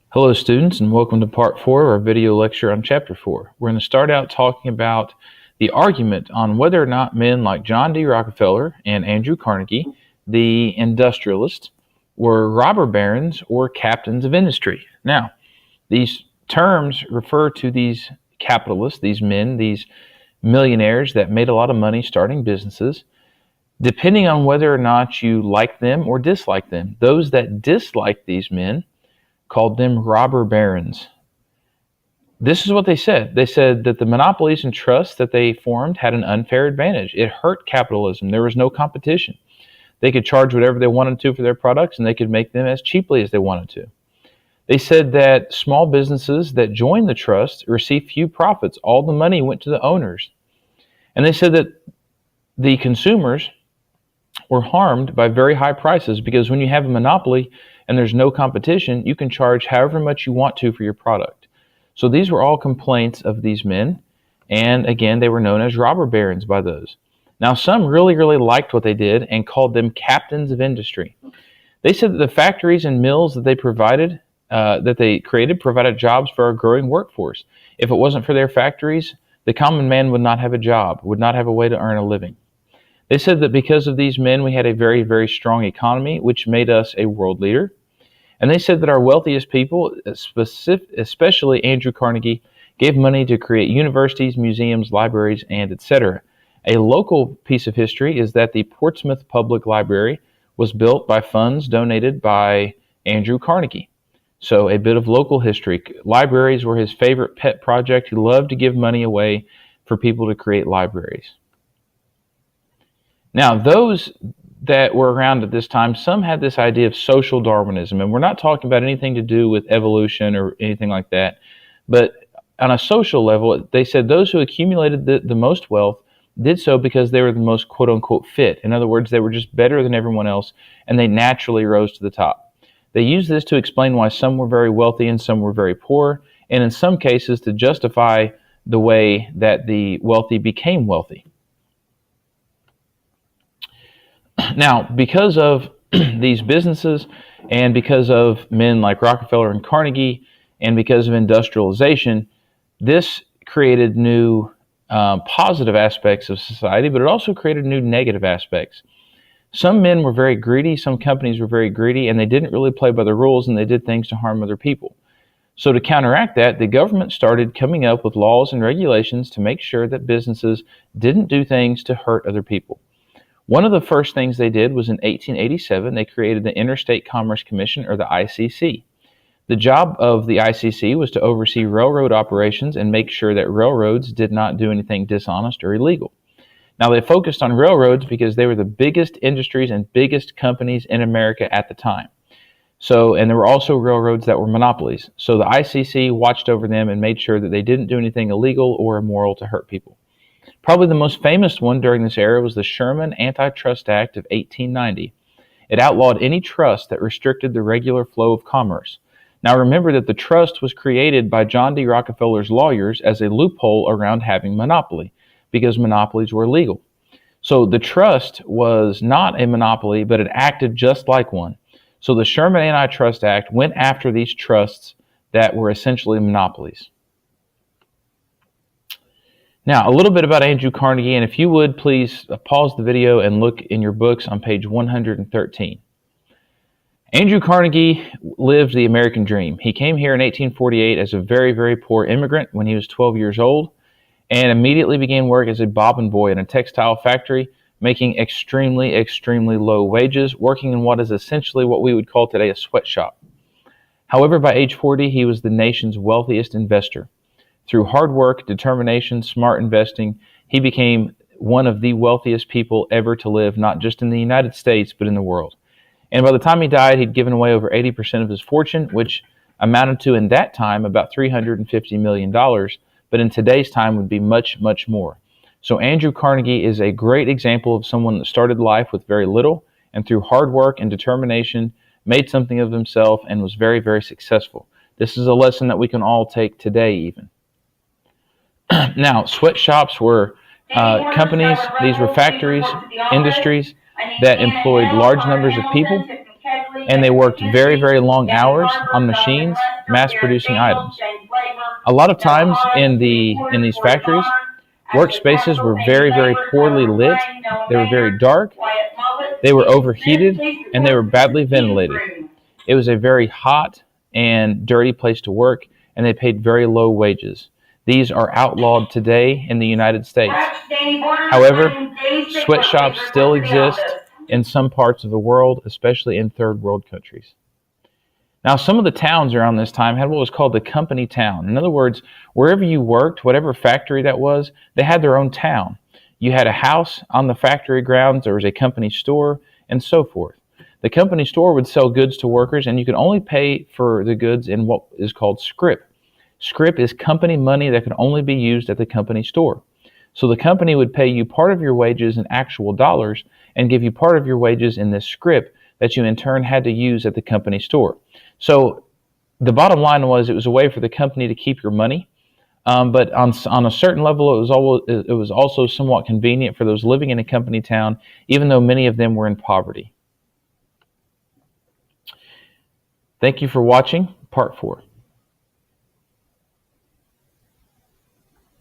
Hello students, and welcome to part 4 of our video lecture on chapter 4. We're going to start out talking about the argument on whether or not men like John D. Rockefeller and Andrew Carnegie, the industrialists, were robber barons or captains of industry. Now, these terms refer to these capitalists, these men, these millionaires that made a lot of money starting businesses, depending on whether or not you like them or dislike them. Those that disliked these men called them robber barons. This is what they said. They said that the monopolies and trusts that they formed had an unfair advantage. It hurt capitalism. There was no competition. They could charge whatever they wanted to for their products, and they could make them as cheaply as they wanted to. They said that small businesses that joined the trust received few profits. All the money went to the owners. And they said that the consumers were harmed by very high prices because when you have a monopoly and there's no competition, you can charge however much you want to for your product. So these were all complaints of these men, and again, they were known as robber barons by those. Now, some really liked what they did and called them captains of industry. They said that the factories and mills that they created provided jobs for our growing workforce. If it wasn't for their factories, the common man would not have a job, would not have a way to earn a living. They said that because of these men, we had a very strong economy, which made us a world leader. And they said that our wealthiest people, especially Andrew Carnegie, gave money to create universities, museums, libraries, and etc. A local piece of history is that the Portsmouth Public Library was built by funds donated by Andrew Carnegie. So a bit of local history. Libraries were his favorite pet project. He loved to give money away for people to create libraries. Now, those that were around at this time, some had this idea of social Darwinism, and we're not talking about anything to do with evolution or anything like that, but on a social level, they said those who accumulated the most wealth did so because they were the most quote-unquote fit. In other words, they were just better than everyone else, and they naturally rose to the top. They used this to explain why some were very wealthy and some were very poor, and in some cases to justify the way that the wealthy became wealthy. Now, because of these businesses and because of men like Rockefeller and Carnegie and because of industrialization, this created new positive aspects of society, but it also created new negative aspects. Some men were very greedy, some companies were very greedy, and they didn't really play by the rules, and they did things to harm other people. So to counteract that, the government started coming up with laws and regulations to make sure that businesses didn't do things to hurt other people. One of the first things they did was in 1887, they created the Interstate Commerce Commission, or the ICC. The job of the ICC was to oversee railroad operations and make sure that railroads did not do anything dishonest or illegal. Now, they focused on railroads because they were the biggest industries and biggest companies in America at the time. And there were also railroads that were monopolies. So the ICC watched over them and made sure that they didn't do anything illegal or immoral to hurt people. Probably the most famous one during this era was the Sherman Antitrust Act of 1890. It outlawed any trust that restricted the regular flow of commerce. Now remember that the trust was created by John D. Rockefeller's lawyers as a loophole around having monopoly, because monopolies were illegal. So the trust was not a monopoly, but it acted just like one. So the Sherman Antitrust Act went after these trusts that were essentially monopolies. Now, a little bit about Andrew Carnegie, and if you would, please pause the video and look in your books on page 113. Andrew Carnegie lived the American dream. He came here in 1848 as a very poor immigrant when he was 12 years old, and immediately began work as a bobbin boy in a textile factory, making extremely low wages, working in what is essentially what we would call today a sweatshop. However, by age 40, he was the nation's wealthiest investor. Through hard work, determination, smart investing, he became one of the wealthiest people ever to live, not just in the United States, but in the world. And by the time he died, he'd given away over 80% of his fortune, which amounted to, in that time, about $350 million, but in today's time would be much more. So Andrew Carnegie is a great example of someone that started life with very little, and through hard work and determination, made something of himself and was very successful. This is a lesson that we can all take today even. Now, sweatshops were companies, these were factories, industries that employed large numbers of people, and they worked very, very long hours on machines, mass-producing items. A lot of times in these factories, workspaces were very, very poorly lit. They were very dark. They were overheated, and they were badly ventilated. It was a very hot and dirty place to work, and they paid very low wages. These are outlawed today in the United States. However, sweatshops still exist in some parts of the world, especially in third world countries. Now, some of the towns around this time had what was called the company town. In other words, wherever you worked, whatever factory that was, they had their own town. You had a house on the factory grounds, there was a company store, and so forth. The company store would sell goods to workers, and you could only pay for the goods in what is called scrip. Scrip is company money that could only be used at the company store. So the company would pay you part of your wages in actual dollars and give you part of your wages in this scrip that you in turn had to use at the company store. So the bottom line was it was a way for the company to keep your money, but on a certain level it was also somewhat convenient for those living in a company town, even though many of them were in poverty. Thank you for watching Part 4.